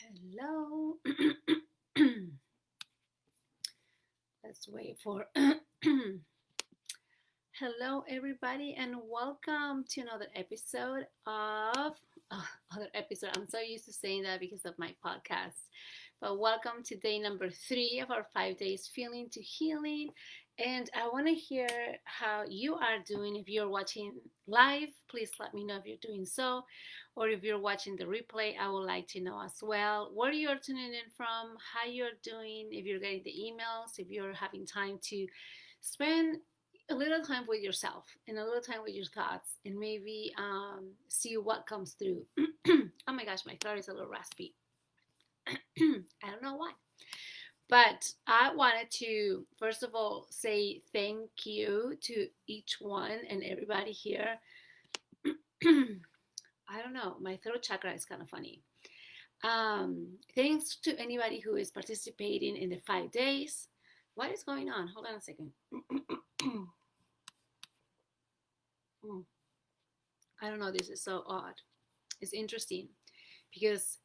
Hello. Let's wait for. Hello, everybody, and welcome to another episode of. Other episode. I'm so used to saying that because of my podcast. But welcome to day number 3 of our 5 days feeling to healing. And I want to hear how you are doing. If you're watching live, please let me know if you're doing so. Or if you're watching the replay, I would like to know as well where you're tuning in from, how you're doing, if you're getting the emails, if you're having time to spend a little time with yourself and a little time with your thoughts and maybe see what comes through. Oh my gosh, my throat is a little raspy. I don't know why. But I wanted to, first of all, say thank you to each one and everybody here. I don't know, my throat chakra is kind of funny. Thanks to anybody who is participating in the 5 days. What is going on? Hold on a second. I don't know, this is so odd. It's interesting because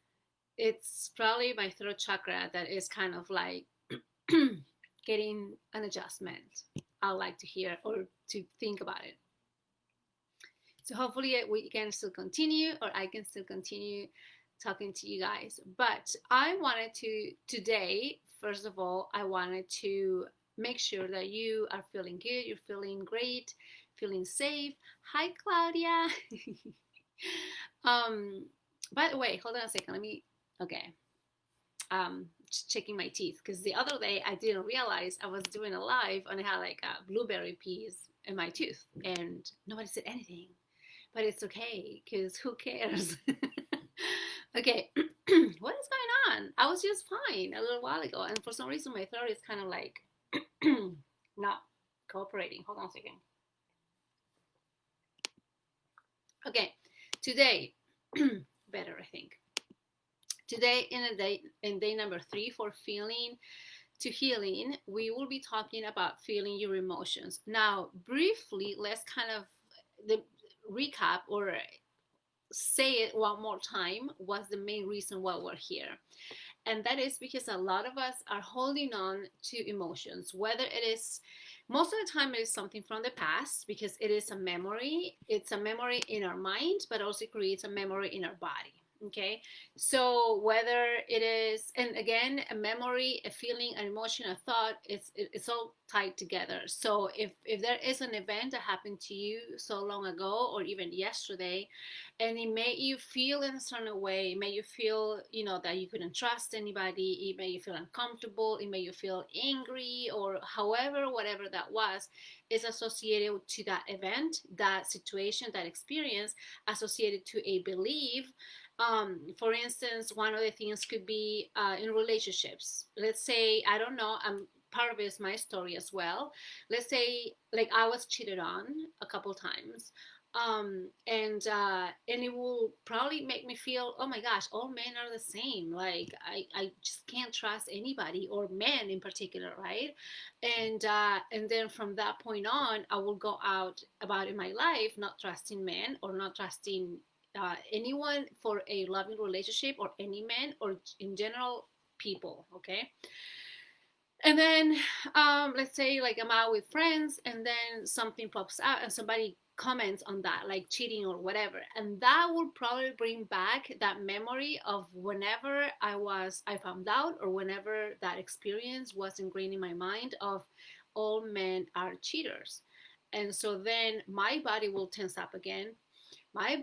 it's probably my throat chakra that is kind of like getting an adjustment. I like to hear or to think about it. So hopefully we can still continue, or I can still continue talking to you guys. But I wanted to today, first of all, I wanted to make sure that you are feeling good, you're feeling great, feeling safe. Hi, Claudia. um, by the way, hold on a second. Okay. Checking my teeth because the other day I didn't realize I was doing a live and I had like a blueberry piece in my tooth and nobody said anything. But it's okay because who cares? Okay, what is going on? I was just fine a little while ago, and for some reason my throat is kind of like not cooperating. Hold on a second. Okay, today, better I think. Today in day number 3 for feeling to healing, we will be talking about feeling your emotions. Now, briefly, let's kind of the recap or say it one more time. What's the main reason why we're here? And that is because a lot of us are holding on to emotions, whether it is most of the time it is something from the past because it is a memory. It's a memory in our mind, but also creates a memory in our body. Okay, so whether it is, and again, a memory, a feeling, an emotion, a thought, it's all tied together. So if there is an event that happened to you so long ago or even yesterday, and it made you feel in a certain way, it made you feel, that you couldn't trust anybody, it made you feel uncomfortable, it made you feel angry, or however, whatever that was, is associated to that event, that situation, that experience, associated to a belief. For instance, one of the things could be in relationships. Let's say, I don't know, part of it is my story as well. Let's say, like, I was cheated on a couple times. And it will probably make me feel, oh my gosh, all men are the same. Like, I just can't trust anybody, or men in particular, right? And then from that point on, I will go out about in my life not trusting men or not trusting anyone for a loving relationship, or any man, or in general people. Okay, and then let's say, like, I'm out with friends and then something pops out and somebody comments on that, like cheating or whatever, and that will probably bring back that memory of whenever I found out, or whenever that experience was ingrained in my mind of all men are cheaters. And so then my body will tense up again. My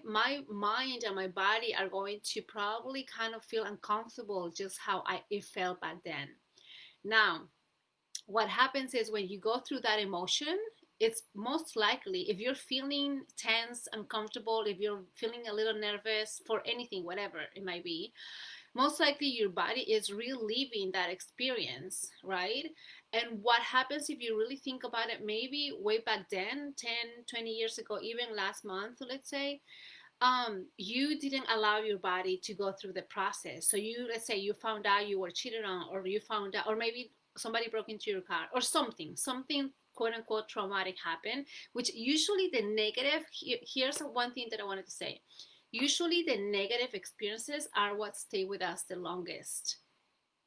mind and my body are going to probably kind of feel uncomfortable, just how it felt back then. Now, what happens is when you go through that emotion, it's most likely, if you're feeling tense, uncomfortable, if you're feeling a little nervous for anything, whatever it might be, most likely your body is reliving that experience, right? And what happens, if you really think about it, maybe way back then, 10, 20 years ago, even last month, let's say, you didn't allow your body to go through the process. So let's say you found out you were cheated on, or you found out, or maybe somebody broke into your car, or something quote unquote traumatic happened, which usually the negative, here's one thing that I wanted to say. Usually the negative experiences are what stay with us the longest.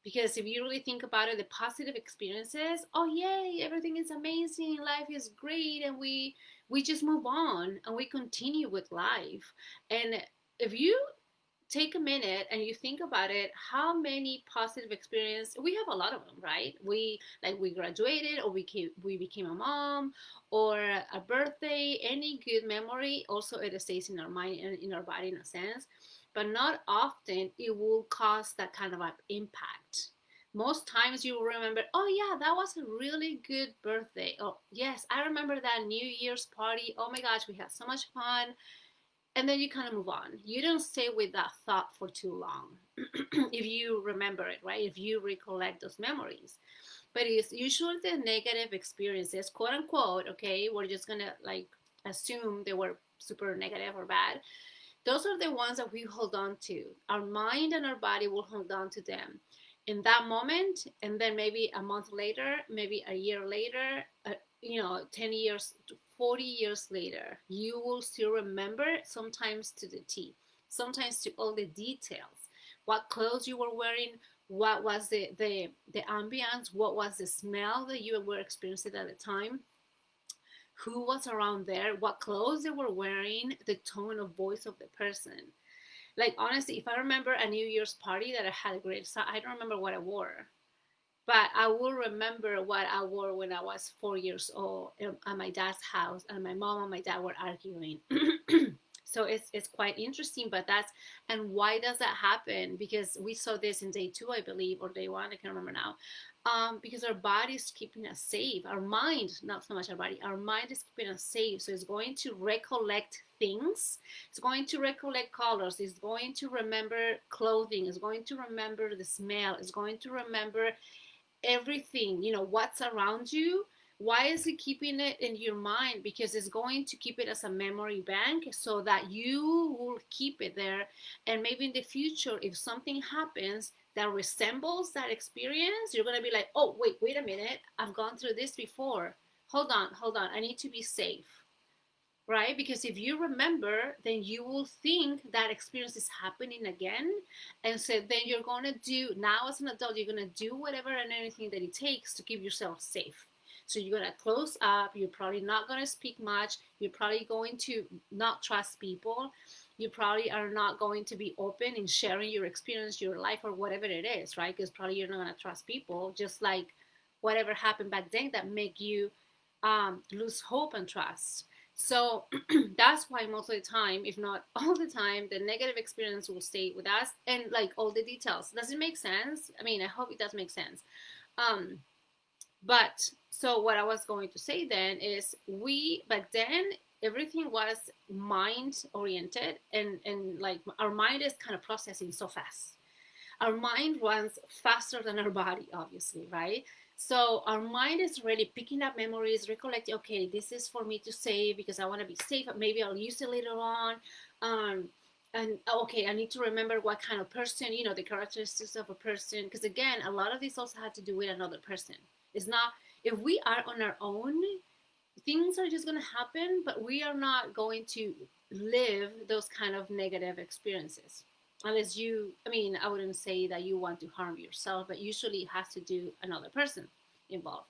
Because if you really think about it, the positive experiences, oh yay, everything is amazing, life is great, and we just move on and we continue with life. And if you take a minute and you think about it, how many positive experience we have? A lot of them, right? We graduated, or we became a mom, or a birthday, any good memory. Also, it stays in our mind and in our body in a sense, but not often it will cause that kind of an impact. Most times you will remember, oh yeah, that was a really good birthday. Oh yes, I remember that New Year's party. Oh my gosh, we had so much fun. And then you kind of move on. You don't stay with that thought for too long if you remember it, right? If you recollect those memories. But it's usually the negative experiences, quote unquote, okay? We're just gonna like assume they were super negative or bad. Those are the ones that we hold on to. Our mind and our body will hold on to them in that moment, and then maybe a month later, maybe a year later, 10 years, 40 years later, you will still remember, sometimes to the T, sometimes to all the details. What clothes you were wearing, what was the ambience, what was the smell that you were experiencing at the time, who was around there, what clothes they were wearing, the tone of voice of the person. Like honestly, if I remember a New Year's party that I had a great, so I don't remember what I wore, but I will remember what I wore when I was 4 years old at my dad's house, and my mom and my dad were arguing. So it's quite interesting, but that's, and why does that happen? Because we saw this in day two, I believe, or day one, I can't remember now. Because our body is keeping us safe. Our mind, not so much our body, our mind is keeping us safe. So it's going to recollect things. It's going to recollect colors. It's going to remember clothing. It's going to remember the smell. It's going to remember everything, what's around you. Why is it keeping it in your mind? Because it's going to keep it as a memory bank so that you will keep it there. And maybe in the future, if something happens that resembles that experience, you're going to be like, oh wait a minute, I've gone through this before. Hold on, I need to be safe, right? Because if you remember, then you will think that experience is happening again. And so then you're going to do, now as an adult, you're going to do whatever and anything that it takes to keep yourself safe. So you're going to close up. You're probably not going to speak much. You're probably going to not trust people. You probably are not going to be open in sharing your experience, your life, or whatever it is, right? Because probably you're not going to trust people, just like whatever happened back then that make you lose hope and trust. So that's why most of the time, if not all the time, the negative experience will stay with us, and like all the details. Does it make sense? I mean, I hope it does make sense. Um, but so what I was going to say then is, we back then, everything was mind oriented, and like our mind is kind of processing so fast. Our mind runs faster than our body, obviously, right? So our mind is really picking up memories, recollecting, okay, this is for me to save because I want to be safe. Maybe I'll use it later on. Um, and okay, I need to remember what kind of person, the characteristics of a person. Because again, a lot of this also had to do with another person. It's not, if we are on our own, things are just going to happen, but we are not going to live those kind of negative experiences. Unless you, I mean, I wouldn't say that you want to harm yourself, but usually it has to do another person involved.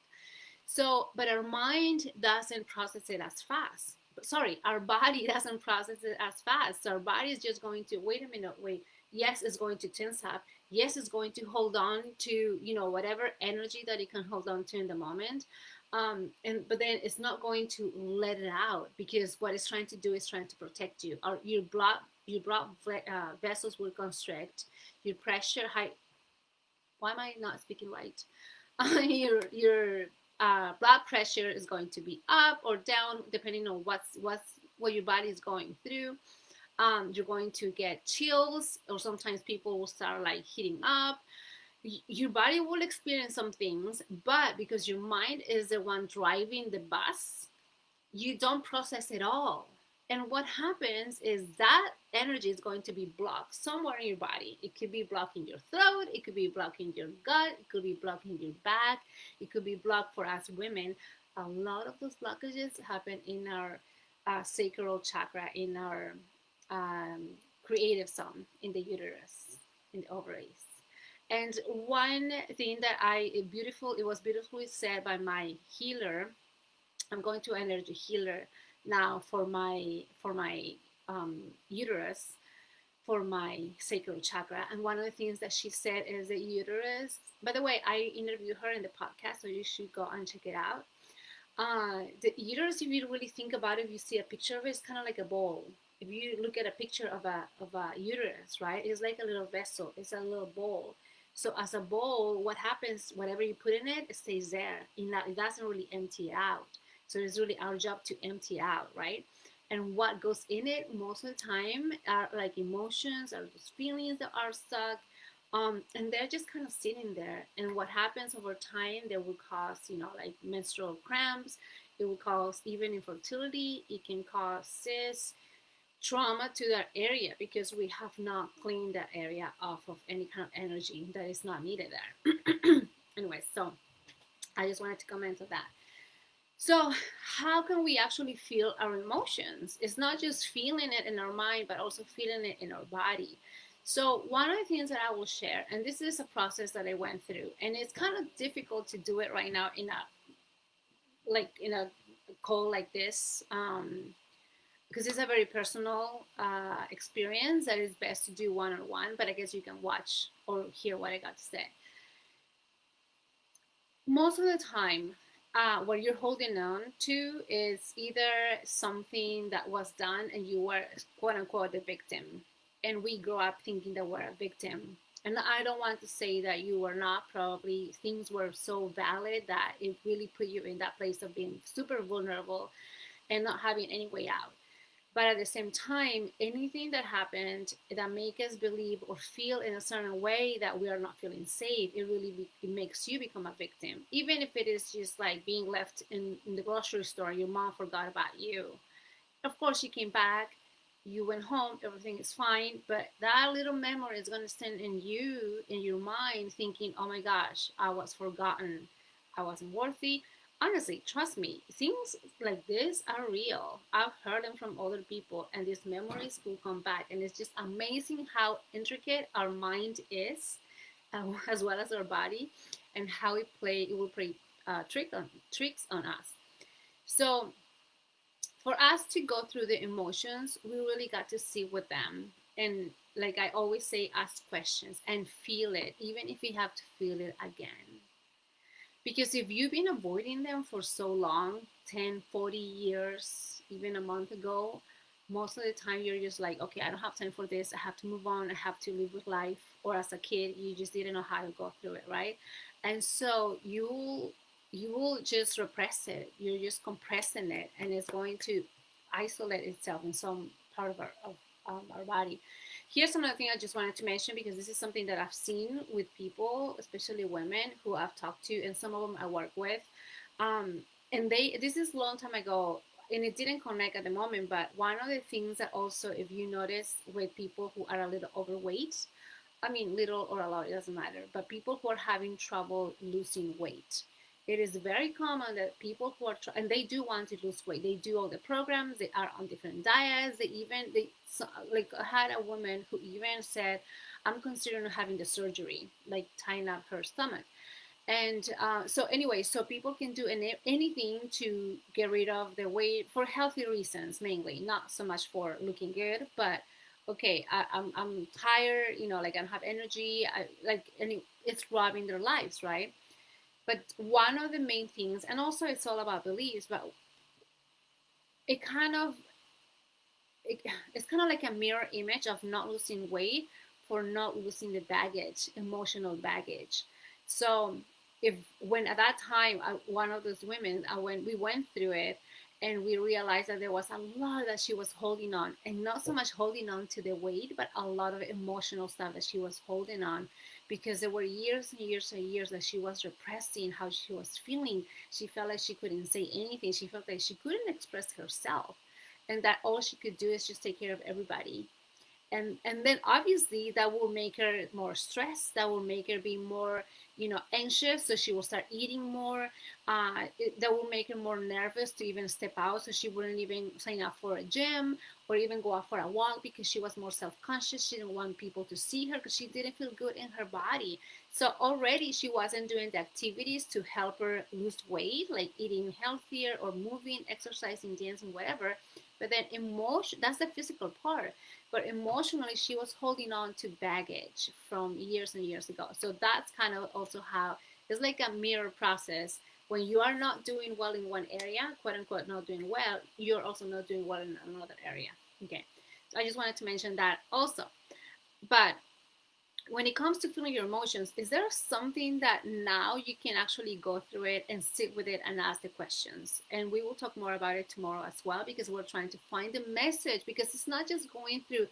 So, but our mind doesn't process it as fast. Sorry, our body doesn't process it as fast. So our body is just going to, wait a minute, wait. Yes, it's going to tense up. Yes, it's going to hold on to, whatever energy that it can hold on to in the moment. But then it's not going to let it out, because what it's trying to do is trying to protect you. Or your blood vessels will constrict. Your pressure high. Why am I not speaking right? Your blood pressure is going to be up or down depending on what your body is going through. You're going to get chills, or sometimes people will start like heating up. Your body will experience some things, but because your mind is the one driving the bus, you don't process it all. And what happens is that energy is going to be blocked somewhere in your body. It could be blocking your throat, it could be blocking your gut, it could be blocking your back, it could be blocked for us women. A lot of those blockages happen in our sacral chakra, in our creative zone in the uterus, in the ovaries. And one thing that it was beautifully said by my healer. I'm going to energy healer now for my uterus, for my sacral chakra. And one of the things that she said is the uterus. By the way, I interviewed her in the podcast, so you should go and check it out. The uterus, if you really think about it, if you see a picture of it, it's kind of like a bowl. If you look at a picture of a uterus, right, it's like a little vessel. It's a little bowl. So as a bowl, what happens? Whatever you put in it, it stays there. It doesn't really empty out. So it's really our job to empty out, right? And what goes in it most of the time are like emotions, or those feelings that are stuck, and they're just kind of sitting there. And what happens over time, they will cause, like menstrual cramps. It will cause even infertility. It can cause cysts, trauma to that area, because we have not cleaned that area off of any kind of energy that is not needed there. Anyway, so I just wanted to comment on that. So, how can we actually feel our emotions? It's not just feeling it in our mind, but also feeling it in our body. So, one of the things that I will share, and this is a process that I went through, and it's kind of difficult to do it right now in a call like this, because it's a very personal experience that is best to do one on one. But I guess you can watch or hear what I got to say. Most of the time, what you're holding on to is either something that was done and you were, quote unquote, the victim. And we grow up thinking that we're a victim. And I don't want to say that you were not. Probably things were so valid that it really put you in that place of being super vulnerable and not having any way out. But at the same time, anything that happened that make us believe or feel in a certain way that we are not feeling safe, it makes you become a victim. Even if it is just like being left in the grocery store, your mom forgot about you. Of course, you came back, you went home, everything is fine, but that little memory is going to stand in you, in your mind, thinking, oh my gosh, I was forgotten. I wasn't worthy. Honestly, trust me, things like this are real. I've heard them from other people, and these memories will come back. And it's just amazing how intricate our mind is, as well as our body, and how it will play tricks on us. So, for us to go through the emotions, we really got to sit with them. And like I always say, ask questions and feel it, even if you have to feel it again. Because if you've been avoiding them for so long, 10, 40 years, even a month ago, most of the time you're just like, okay, I don't have time for this. I have to move on. I have to live with life. Or as a kid, you just didn't know how to go through it, right? And so you will just repress it. You're just compressing it, and it's going to isolate itself in some part of our body. Here's another thing I just wanted to mention, because this is something that I've seen with people, especially women who I've talked to, and some of them I work with. And this is a long time ago, and it didn't connect at the moment. But one of the things that also, if you notice with people who are a little overweight, I mean, little or a lot, it doesn't matter, but people who are having trouble losing weight, it is very common that people who are and they do want to lose weight, they do all the programs, they are on different diets, like I had a woman who even said, I'm considering having the surgery, like tying up her stomach. And so anyway, so people can do anything to get rid of the weight for healthy reasons, mainly, not so much for looking good. But okay, I'm tired, like I don't have energy, and it's robbing their lives, right? But one of the main things, and also it's all about beliefs, but it kind of it's kind of like a mirror image of not losing weight for not losing the baggage, emotional baggage. So if when at that time one of those women, when we went through it, and we realized that there was a lot that she was holding on, and not so much holding on to the weight, but a lot of emotional stuff that she was holding on, because there were years and years and years that she was repressing how she was feeling. She felt like she couldn't say anything. She felt like she couldn't express herself, and that all she could do is just take care of everybody. And then obviously that will make her more stressed, that will make her be more, anxious, so she will start eating more. That will make her more nervous to even step out, so she wouldn't even sign up for a gym or even go out for a walk, because she was more self-conscious. She didn't want people to see her because she didn't feel good in her body. So already she wasn't doing the activities to help her lose weight, like eating healthier or moving, exercising, dancing, whatever. But then emotion, that's the physical part, but emotionally she was holding on to baggage from years and years ago. So that's kind of also how it's like a mirror process. When you are not doing well in one area, quote unquote not doing well, you're also not doing well in another area. Okay, so I just wanted to mention that also. But when it comes to feeling your emotions, is there something that now you can actually go through it and sit with it and ask the questions? And we will talk more about it tomorrow as well, because we're trying to find the message, because it's not just going through,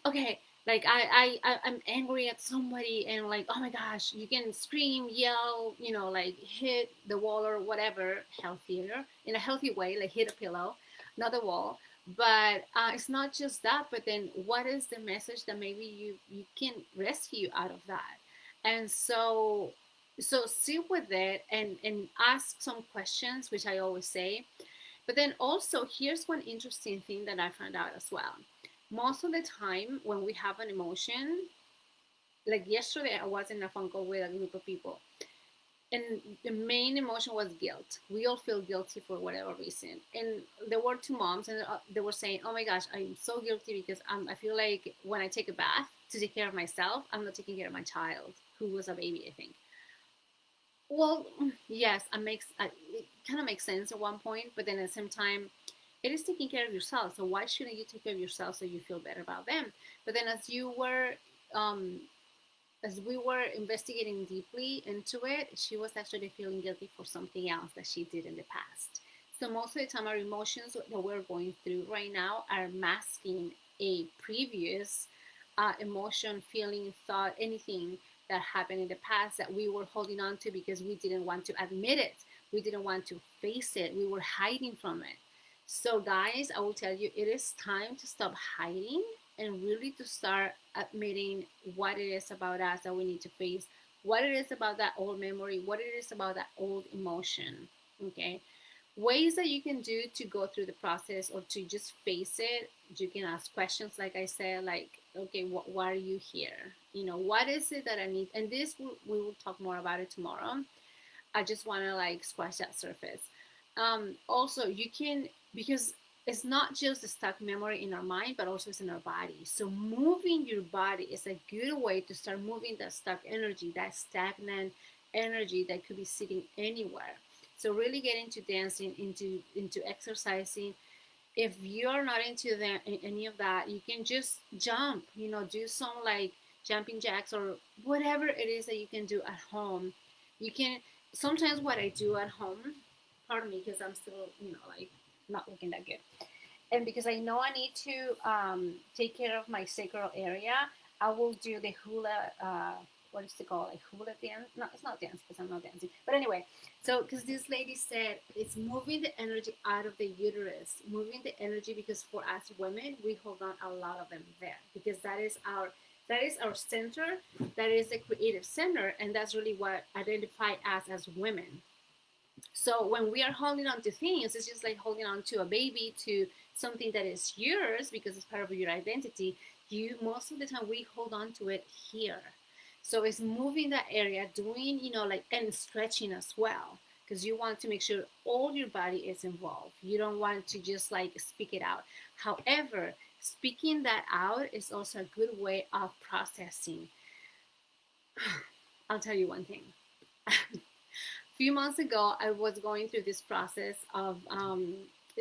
okay, like I'm angry at somebody, and like, oh my gosh, you can scream, yell, like hit the wall or whatever, healthier, in a healthy way, like hit a pillow, not the wall. But it's not just that, but then what is the message that maybe you can rescue out of that? And so sit with it and ask some questions, which I always say. But then also, here's one interesting thing that I found out as well. Most of the time, when we have an emotion, like yesterday, I was in a phone call with a group of people, and the main emotion was guilt. We all feel guilty for whatever reason. And there were two moms, and they were saying, "Oh my gosh, I'm so guilty because I feel like when I take a bath to take care of myself, I'm not taking care of my child, who was a baby, I think." Well, yes, it kind of makes sense at one point, but then at the same time, it is taking care of yourself. So why shouldn't you take care of yourself so you feel better about them? But then um, as we were investigating deeply into it, she was actually feeling guilty for something else that she did in the past. So most of the time, our emotions that we're going through right now are masking a previous emotion, feeling, thought, anything that happened in the past that we were holding on to because we didn't want to admit it. We didn't want to face it. We were hiding from it. So, guys, I will tell you, it is time to stop hiding and really to start admitting what it is about us that we need to face, what it is about that old memory, what it is about that old emotion. Okay, ways that you can do to go through the process or to just face it. You can ask questions, like I said, like, okay, why are you here? What is it that I need? And this we will talk more about it tomorrow. I just want to like scratch that surface. Also, you can, because it's not just a stuck memory in our mind, but also it's in our body. So moving your body is a good way to start moving that stuck energy, that stagnant energy that could be sitting anywhere. So really get into dancing, into exercising. If you're not into any of that, you can just jump. Do some like jumping jacks or whatever it is that you can do at home. You can sometimes what I do at home. Pardon me, because I'm still like not looking that good, and because I know I need to take care of my sacral area, I will do the hula. What is it called? Like hula dance? No, it's not dance because I'm not dancing. But anyway, so because this lady said it's moving the energy out of the uterus, moving the energy, because for us women we hold on a lot of them there, because that is our center, that is the creative center, and that's really what identify us as women. So when we are holding on to things, it's just like holding on to a baby, to something that is yours because it's part of your identity. You most of the time we hold on to it here. So it's moving that area, doing, like, and stretching as well, because you want to make sure all your body is involved. You don't want to just like speak it out. However, speaking that out is also a good way of processing. I'll tell you one thing. Few months ago, I was going through this process of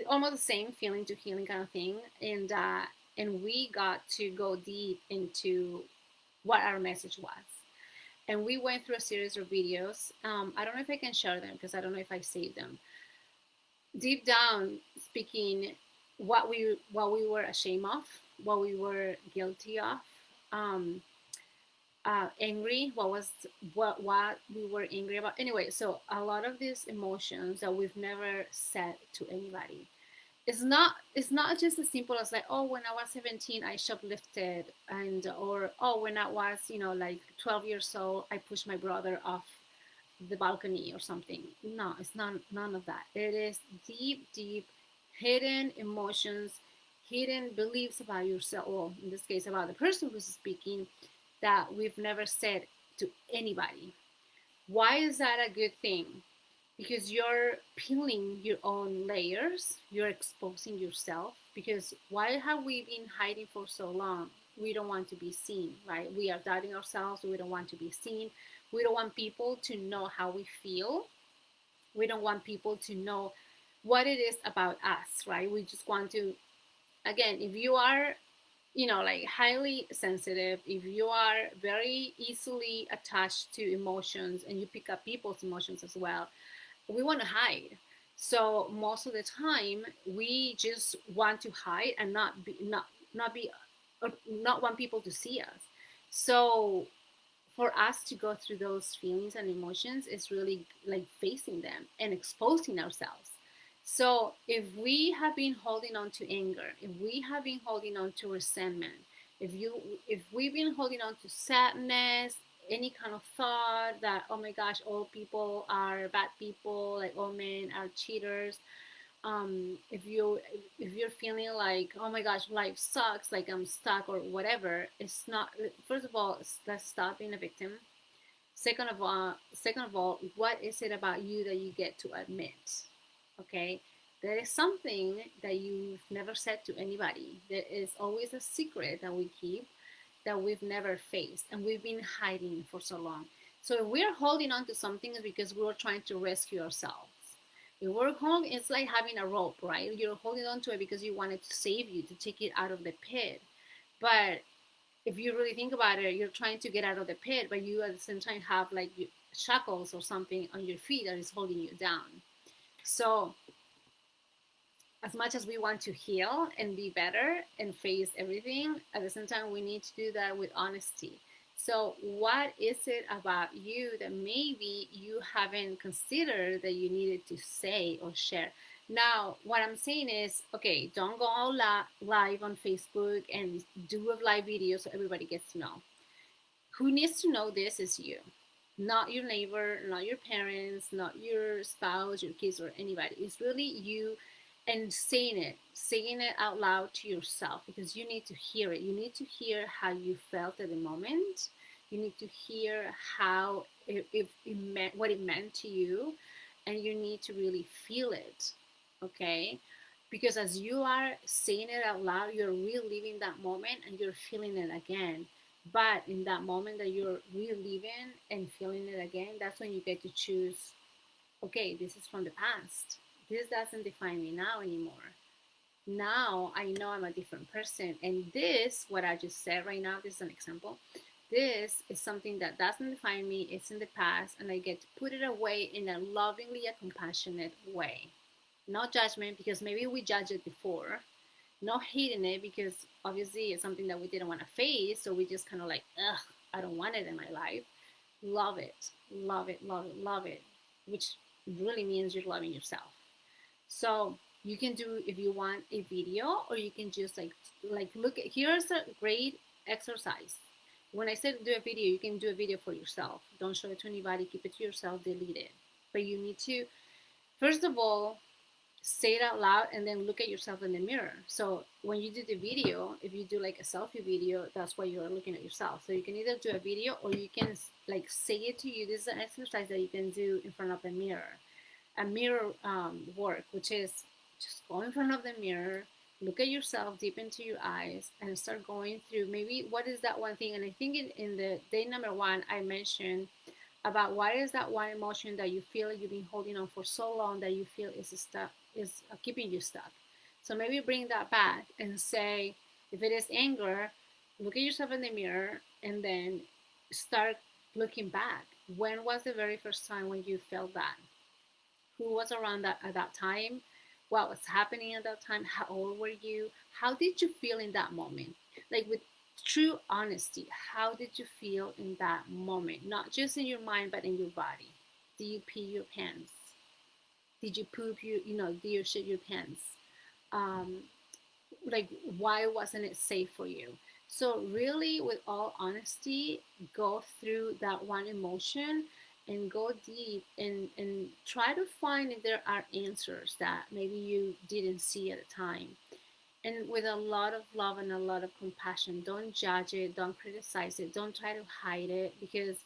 almost the same feeling to healing kind of thing, and we got to go deep into what our message was, and we went through a series of videos. I don't know if I can share them because I don't know if I saved them. Deep down, speaking what we were ashamed of, what we were guilty of. Um, Angry, what we were angry about. Anyway, so a lot of these emotions that we've never said to anybody, it's not just as simple as like, oh, when I was 17 I shoplifted, and or oh, when I was, like 12 years old I pushed my brother off the balcony or something. No, it's not, none of that. It is deep hidden emotions, hidden beliefs about yourself, or in this case about the person who's speaking, that we've never said to anybody. Why is that a good thing? Because you're peeling your own layers, you're exposing yourself. Because why have we been hiding for so long? We don't want to be seen, right? We are doubting ourselves, we don't want to be seen. We don't want people to know how we feel. We don't want people to know what it is about us, right? We just want to, again, if you are, like highly sensitive, if you are very easily attached to emotions and you pick up people's emotions as well, we want to hide. So most of the time we just want to hide and not be or not want people to see us. So for us to go through those feelings and emotions is really like facing them and exposing ourselves. So if we have been holding on to anger, if we have been holding on to resentment, if we've been holding on to sadness, any kind of thought that, oh my gosh, all people are bad people, like all men are cheaters, if you're feeling like, oh my gosh, life sucks, like I'm stuck or whatever, it's not. First of all, let's stop being a victim. Second of all, what is it about you that you get to admit? Okay, there is something that you've never said to anybody. There is always a secret that we keep, that we've never faced, and we've been hiding for so long. So if we're holding on to something, it's because we're trying to rescue ourselves. If we're holding, it's like having a rope, right? You're holding on to it because you want it to save you, to take it out of the pit. But if you really think about it, you're trying to get out of the pit, but you at the same time have like shackles or something on your feet that is holding you down. So as much as we want to heal and be better and face everything, at the same time, we need to do that with honesty. So, what is it about you that maybe you haven't considered that you needed to say or share? Now, what I'm saying is, okay, don't go all live on Facebook and do a live video so everybody gets to know. Who needs to know this is you, not your neighbor, not your parents, not your spouse, your kids, or anybody. It's really you, and saying it out loud to yourself, because you need to hear it. You need to hear how you felt at the moment. You need to hear how if it meant what it meant to you, and you need to really feel it. Okay, because as you are saying it out loud, you're reliving that moment and you're feeling it again. But in that moment that you're reliving and feeling it again, that's when you get to choose, okay, this is from the past. This doesn't define me now anymore. Now I know I'm a different person. And this, what I just said right now, this is an example. This is something that doesn't define me. It's in the past, and I get to put it away in a lovingly, a compassionate way. No judgment, because maybe we judged it before. Not hating it, because obviously it's something that we didn't want to face. So we just kind of like, ugh, I don't want it in my life. Love it, love it, love it, love it, which really means you're loving yourself. So you can do, if you want, a video, or you can just like look at, here's a great exercise. When I said do a video, you can do a video for yourself. Don't show it to anybody, keep it to yourself, delete it. But you need to, first of all, say it out loud and then look at yourself in the mirror. So when you do the video, if you do like a selfie video, that's why you're looking at yourself. So you can either do a video, or you can like say it to you. This is an exercise that you can do in front of the mirror. A mirror work, which is just go in front of the mirror, look at yourself deep into your eyes, and start going through maybe what is that one thing. And I think in the day number 1, I mentioned about what is that one emotion that you feel you've been holding on for so long that you feel is stuck, is keeping you stuck. So maybe bring that back and say, if it is anger, look at yourself in the mirror and then start looking back. When was the very first time when you felt that? Who was around that at that time? What was happening at that time? How old were you? How did you feel in that moment? Like with true honesty, how did you feel in that moment? Not just in your mind, but in your body. Did you pee your pants? Did you poop did you shit your pants? um, like why wasn't it safe for you. So really, with all honesty, go through that one emotion and go deep and try to find if there are answers that maybe you didn't see at the time, and with a lot of love and a lot of compassion. Don't judge it, don't criticize it, don't try to hide it, because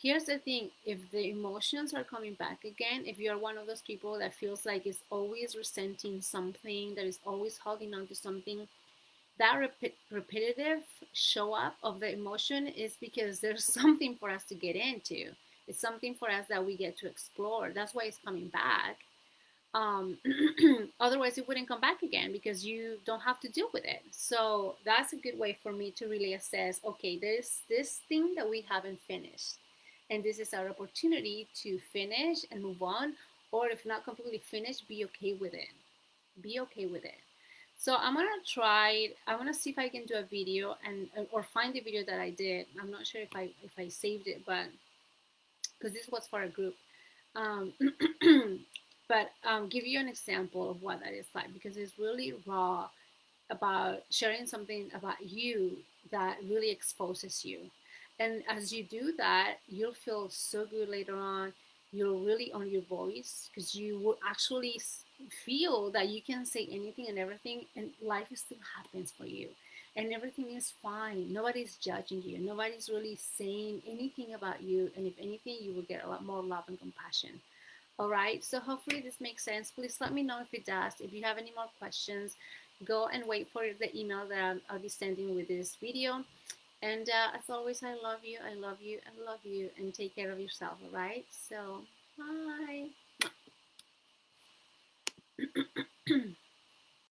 here's the thing: if the emotions are coming back again, if you're one of those people that feels like is always resenting something, that is always holding on to something, that repetitive show up of the emotion is because there's something for us to get into. It's something for us that we get to explore. That's why it's coming back. um, Otherwise it wouldn't come back again because you don't have to deal with it. So that's a good way for me to really assess, okay, there's this thing that we haven't finished, and this is our opportunity to finish and move on, or if not completely finished, be okay with it. Be okay with it. So I'm gonna try. I'm gonna see if I can do a video and or find the video that I did. I'm not sure if I saved it, but because this was for a group. Um, but give you an example of what that is like, because it's really raw about sharing something about you that really exposes you. And as you do that, you'll feel so good later on. You'll really own your voice because you will actually feel that you can say anything and everything, and life still happens for you. And everything is fine. Nobody's judging you. Nobody's really saying anything about you. And if anything, you will get a lot more love and compassion. All right, so hopefully this makes sense. Please let me know if it does. If you have any more questions, go and wait for the email that I'll be sending with this video. And as always, I love you, I love you, I love you, and take care of yourself, all right? So, bye.